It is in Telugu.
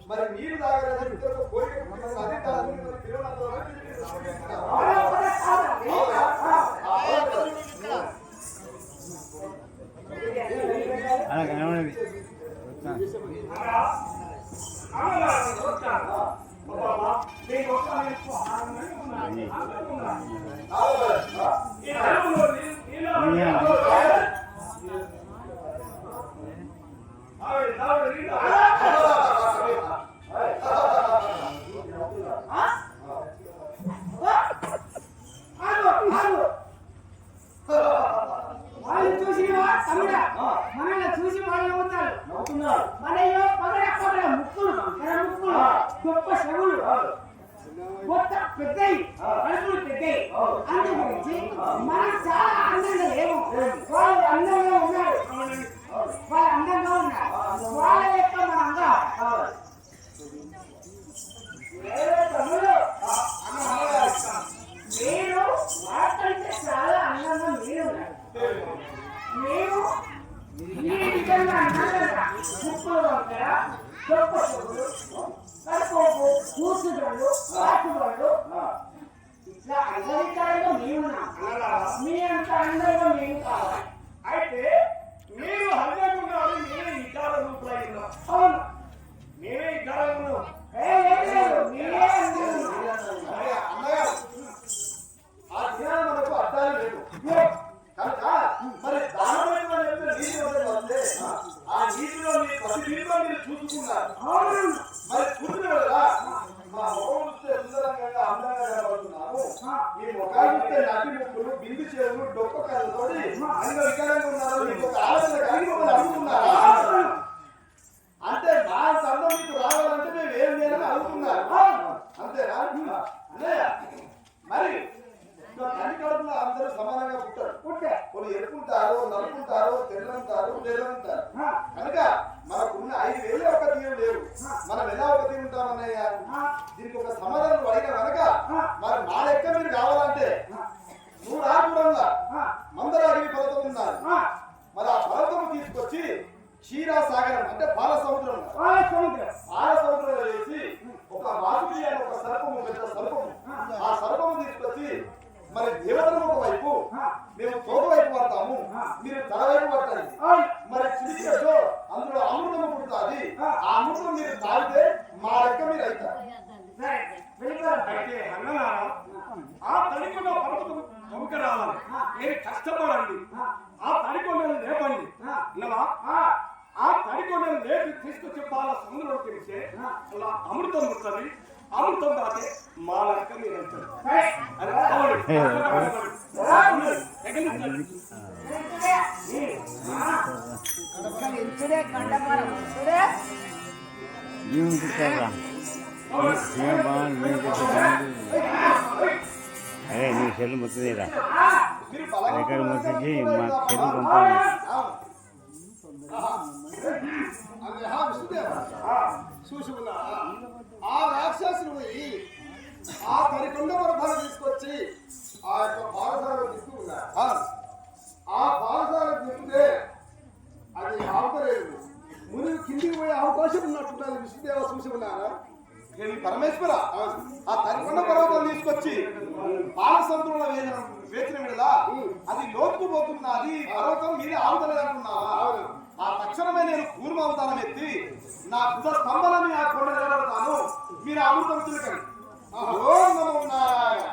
మరి నీరు తాగలేదు అయితే మీరు హల్లేకున్నారు, నేనే ఇకార రూపాయలు నేనే ఇకార మనకు అర్థాలు లేదు కనుక మరి దానమైన నీటి వస్తే ఆ నీటిలో ప్రతి నీటిలో మీరు చూసుకున్నారు. మరి చూసిన కదా మా ముఖం చూస్తే సుందరంగా అందంగా కనబడుతున్నాము. ఈ ముఖాలు చూస్తే నటి ముక్కులు బిందు చెవులు డొక్క కళ్ళతో అందులో వికారంగా ఉన్నారు. మీకు ఒక ఆలోచన కలిగి అనుకున్నారా? అంటే మా సంఘం మీకు రావాలంటే మేము ఏం చేయాలని అనుకున్నారు. అంతేనా అన్నయ్య? మరి కనికడుపులో అందరూ సమానంగా పుట్టారు. కొన్ని ఎరుకుంటారు, నలుపుంటారు, తెల్లంటారు, తెల్లంటారు. కనుక మనకున్న 5,000 ఒక తీరు లేవు. మనం ఎలా ఒక తీరు ఉంటామన్నయ్య? దీనికి ఒక సమాధానం అడిగిన కనుక మరి మా లెక్క మీరు కావాలంటే నువ్వు రాకుండా మందరాగిరి పర్వతం ఉన్నారు. మరి ఆ పర్వతం తీసుకొచ్చి క్షీరాసాగరం అంటే పాల సముద్రం వేసి ఒక మాధురి అని ఒక సర్పము, పెద్ద సర్పము, ఆ సర్పము తీసుకొచ్చి మరి దేవతలు ఒక వైపు, మేము తోక వైపు పడతాము, మీరు తల వైపు పడతారు. మరి చిలికలో అందులో అమృతం పుడుతుంది. ఆ అమృతం మీరు తాగితే మా లెక్క మీరు అవుతారు. అయితే అన్ననారా ఆ తడికొండ పర్వతం ప్రముఖ రావాలి, నేను కష్టపడండి, ఆ తడికొండను లేపండి. ఆ తడికొండను లేపి తీసుకొచ్చి పాల సముద్రంలో తెలిస్తే అలా అమృతం పుడుతుంది. అమృతం దాటే మా లెక్క మీరు వెళ్తారు. అరే నీ చెల్లు మొత్తదేరా ఎక్కడ మొత్తించి మా చెల్లు పంపాలి. ఆ రాక్షసులు పోయి ఆ తరికొండ పర్వతాన్ని తీసుకొచ్చి ఆ యొక్క పాలసాలను తీసుకున్నారు. ఆ పాలసాలను తిప్పితే అది ఆపలేదు మునిగి కిందికి పోయే అవకాశం ఉన్నట్టున్నది విష్ణుదేవ చూసి ఉన్నారా దేవి పరమేశ్వర ఆ తరికొండ పర్వతం తీసుకొచ్చి బాలసంతుల వేచిన మీద అది లోతుకు పోతున్నది పర్వతం మీరే ఆవుతలేదు అంటున్నావా ఆ తక్షణమే నేను కూర్మ అవతారం ఎత్తి నా బుద్ధ స్తంభాలని ఆ కొండ నిలబడతాను మీరు అమృతం చిలకండి ఓం నమో నారాయణ